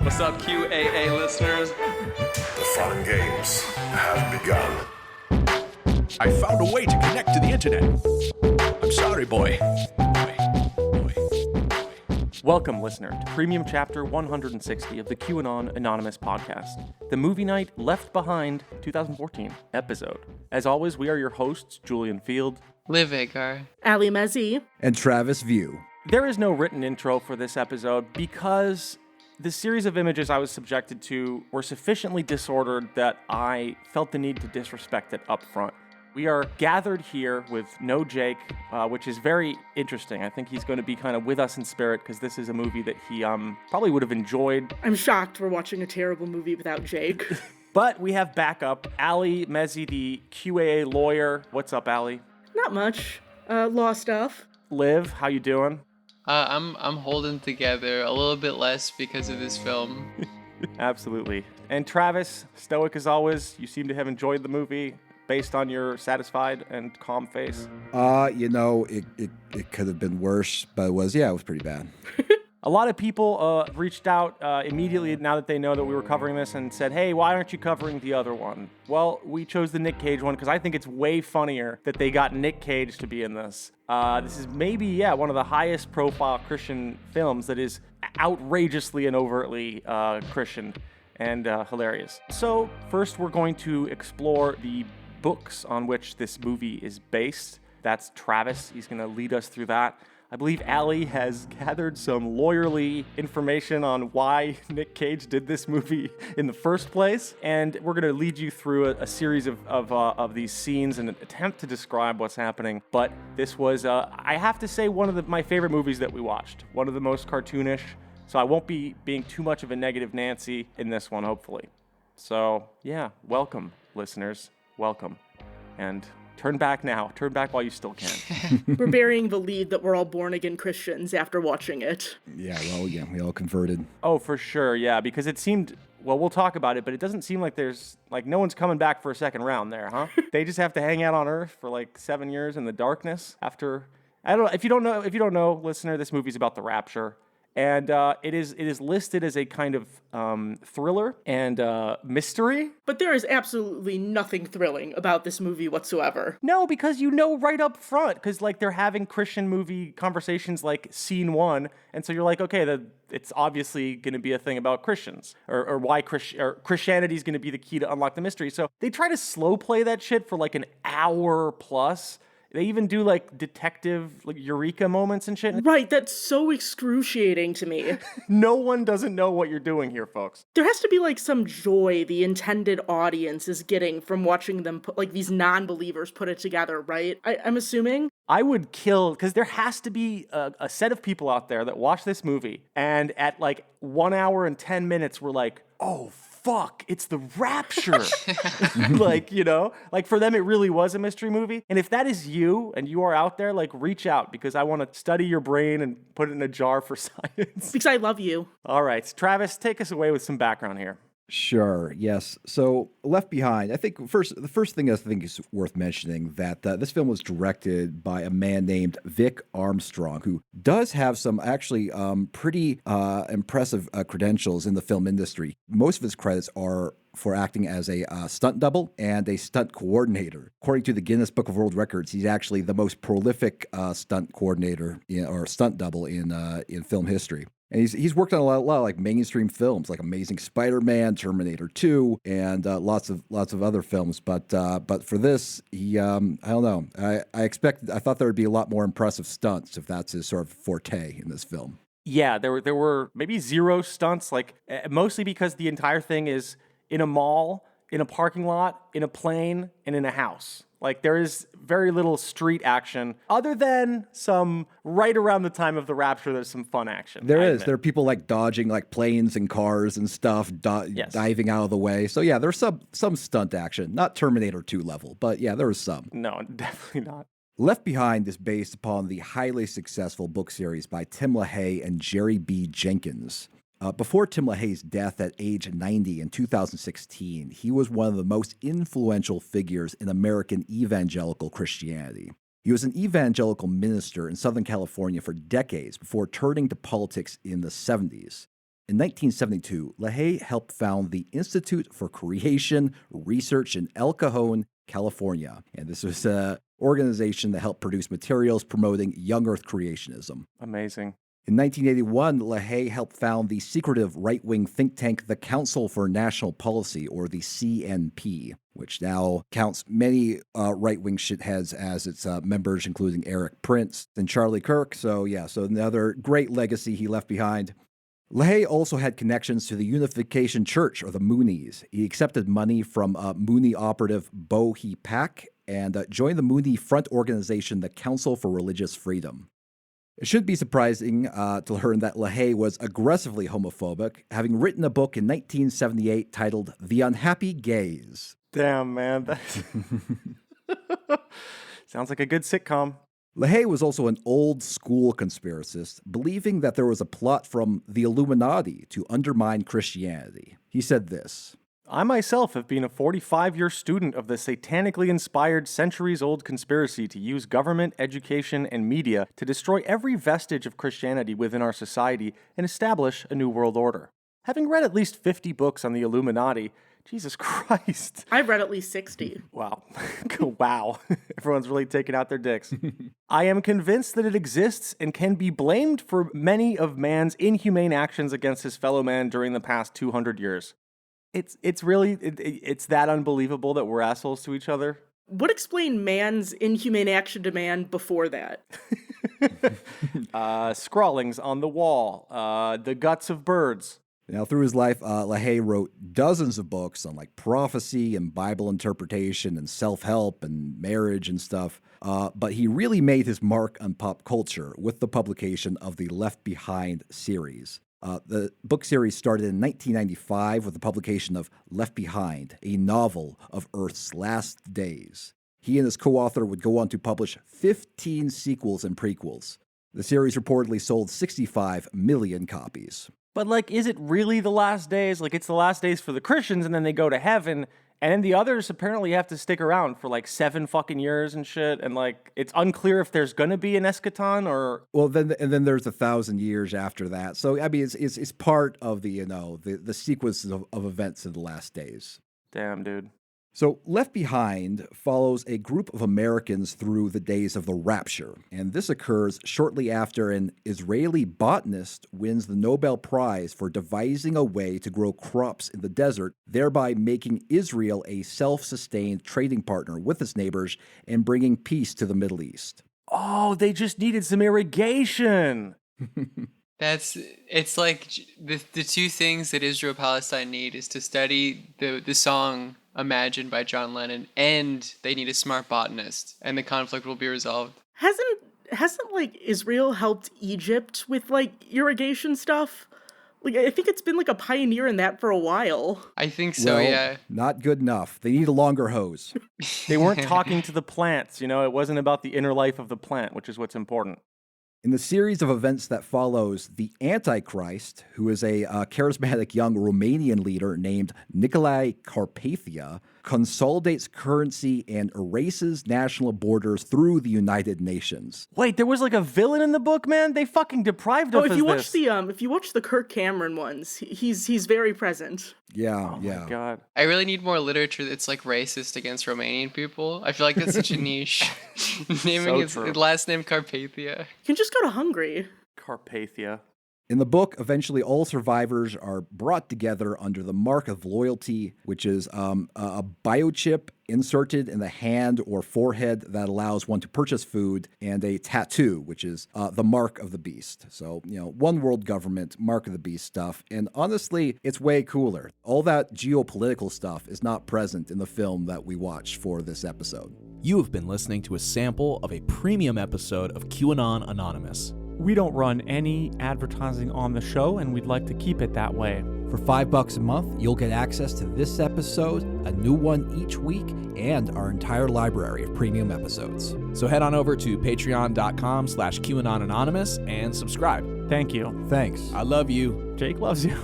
What's up, QAA listeners? The fun games have begun. I found a way to connect to the internet. I'm sorry, boy. Welcome, listener, to Premium Chapter 160 of the QAnon Anonymous podcast, the movie night Left Behind 2014 episode. As always, we are your hosts, Julian Field, Liv Agar, Allie Mezei, and Travis View. There is no written intro for this episode because the series of images I was subjected to were sufficiently disordered that I felt the need to disrespect it up front. We are gathered here with no Jake, which is very interesting. I think he's going to be kind of with us in spirit because this is a movie that he probably would have enjoyed. I'm shocked we're watching a terrible movie without Jake. But we have backup. Allie Mezei, the QAA lawyer. What's up, Allie? Not much. Law stuff. Liv, how you doing? I'm holding together a little bit less because of this film. Absolutely. And Travis, stoic as always, you seem to have enjoyed the movie based on your satisfied and calm face. It could have been worse, but it was pretty bad. A lot of people reached out immediately now that they know that we were covering this and said, hey, why aren't you covering the other one? Well, we chose the Nick Cage one because I think it's way funnier that they got Nick Cage to be in this. This is maybe, one of the highest profile Christian films that is outrageously and overtly Christian and hilarious. So first we're going to explore the books on which this movie is based. That's Travis. He's going to lead us through that. I believe Allie has gathered some lawyerly information on why Nick Cage did this movie in the first place, and we're going to lead you through a series of these scenes and attempt to describe what's happening. But this was, I have to say, one of my favorite movies that we watched. One of the most cartoonish, so I won't be being too much of a negative Nancy in this one, hopefully. So, welcome, listeners. Welcome. And turn back now. Turn back while you still can. We're burying the lead that we're all born-again Christians after watching it. We all converted. Oh, for sure, because it seemed, we'll talk about it, but it doesn't seem like there's, no one's coming back for a second round there, huh? They just have to hang out on Earth for 7 years in the darkness after, I don't know, if you don't know, listener, this movie's about the rapture. And it is listed as a kind of thriller and mystery. But there is absolutely nothing thrilling about this movie whatsoever. No, because you know right up front, because they're having Christian movie conversations like scene one, and so you're like, okay, it's obviously going to be a thing about Christians, or why Christianity is going to be the key to unlock the mystery. So they try to slow play that shit for an hour plus. They even do detective eureka moments and shit. Right, that's so excruciating to me. No one doesn't know what you're doing here, folks. There has to be some joy the intended audience is getting from watching them put these non-believers put it together, right? I'm assuming. I would kill, because there has to be a set of people out there that watch this movie and at 1 hour and 10 minutes we're like, oh, fuck, it's the rapture. For them, it really was a mystery movie. And if that is you and you are out there, reach out because I want to study your brain and put it in a jar for science. Because I love you. All right, Travis, take us away with some background here. Sure, yes. So, Left Behind, I think the first thing I think is worth mentioning that this film was directed by a man named Vic Armstrong, who does have some actually pretty impressive credentials in the film industry. Most of his credits are for acting as a stunt double and a stunt coordinator. According to the Guinness Book of World Records, he's actually the most prolific stunt coordinator or stunt double in film history. And he's worked on a lot of mainstream films like Amazing Spider-Man, Terminator 2, and lots of other films. But for this, he I don't know. I thought there would be a lot more impressive stunts if that's his sort of forte in this film. Yeah, there were maybe zero stunts, mostly because the entire thing is in a mall, in a parking lot, in a plane, and in a house. There is very little street action, other than some, right around the time of the rapture, there's some fun action. There is. There are people dodging planes and cars and stuff, diving out of the way. So yeah, there's some stunt action. Not Terminator 2 level, but yeah, there was some. No, definitely not. Left Behind is based upon the highly successful book series by Tim LaHaye and Jerry B. Jenkins. Before Tim LaHaye's death at age 90 in 2016, he was one of the most influential figures in American evangelical Christianity. He was an evangelical minister in Southern California for decades before turning to politics in the 70s. in 1972, LaHaye helped found the Institute for Creation Research in El Cajon, California. And this was an organization that helped produce materials promoting young Earth creationism. Amazing. In 1981, LaHaye helped found the secretive right-wing think tank, the Council for National Policy, or the CNP, which now counts many right-wing shitheads as its members, including Eric Prince and Charlie Kirk. So another great legacy he left behind. LaHaye also had connections to the Unification Church, or the Moonies. He accepted money from Moonie operative Bo He Pak and joined the Moonie front organization, the Council for Religious Freedom. It shouldn't be surprising to learn that LaHaye was aggressively homophobic, having written a book in 1978 titled The Unhappy Gays. Damn, man. Sounds like a good sitcom. LaHaye was also an old-school conspiracist, believing that there was a plot from the Illuminati to undermine Christianity. He said this: I myself have been a 45-year student of the satanically inspired centuries-old conspiracy to use government, education, and media to destroy every vestige of Christianity within our society and establish a new world order. Having read at least 50 books on the Illuminati, Jesus Christ. I've read at least 60. Wow. Wow. Everyone's really taking out their dicks. I am convinced that it exists and can be blamed for many of man's inhumane actions against his fellow man during the past 200 years. It's really that unbelievable that we're assholes to each other. What explained man's inhumane action to man before that? Scrawlings on the wall, the guts of birds. Now, through his life, LaHaye wrote dozens of books on prophecy and Bible interpretation and self-help and marriage and stuff. But he really made his mark on pop culture with the publication of the Left Behind series. The book series started in 1995 with the publication of Left Behind, a novel of Earth's last days. He and his co-author would go on to publish 15 sequels and prequels. The series reportedly sold 65 million copies. But, is it really the last days? It's the last days for the Christians, and then they go to heaven, and then the others apparently have to stick around for, 7 fucking years and shit, and, it's unclear if there's gonna be an eschaton or... Well, then there's 1,000 years after that. So, I mean, it's part of the sequence of events in the last days. Damn, dude. So, Left Behind follows a group of Americans through the days of the rapture, and this occurs shortly after an Israeli botanist wins the Nobel Prize for devising a way to grow crops in the desert, thereby making Israel a self-sustained trading partner with its neighbors and bringing peace to the Middle East. Oh, they just needed some irrigation! It's like the two things that Israel-Palestine need is to study the song Imagine by John Lennon, and they need a smart botanist, and the conflict will be resolved. Hasn't Israel helped Egypt with irrigation stuff? I think it's been a pioneer in that for a while. I think so, yeah. Not good enough. They need a longer hose. They weren't talking to the plants, it wasn't about the inner life of the plant, which is what's important. In the series of events that follows, the Antichrist, who is a charismatic young Romanian leader named Nicolae Carpathia, consolidates currency and erases national borders through the United Nations. Wait, there was a villain in the book, man? They fucking deprived us of this. If you watch the Kirk Cameron ones, he's very present. Yeah, oh my God. I really need more literature that's racist against Romanian people. I feel like that's such a niche. Naming his last name Carpathia. You can just go to Hungary. Carpathia. In the book, eventually all survivors are brought together under the mark of loyalty, which is a biochip inserted in the hand or forehead that allows one to purchase food, and a tattoo, which is the mark of the beast. So, one world government, mark of the beast stuff. And honestly, it's way cooler. All that geopolitical stuff is not present in the film that we watched for this episode. You have been listening to a sample of a premium episode of QAnon Anonymous. We don't run any advertising on the show, and we'd like to keep it that way. For $5 a month, you'll get access to this episode, a new one each week, and our entire library of premium episodes. So head on over to patreon.com/QAnon Anonymous and subscribe. Thank you. Thanks. I love you. Jake loves you.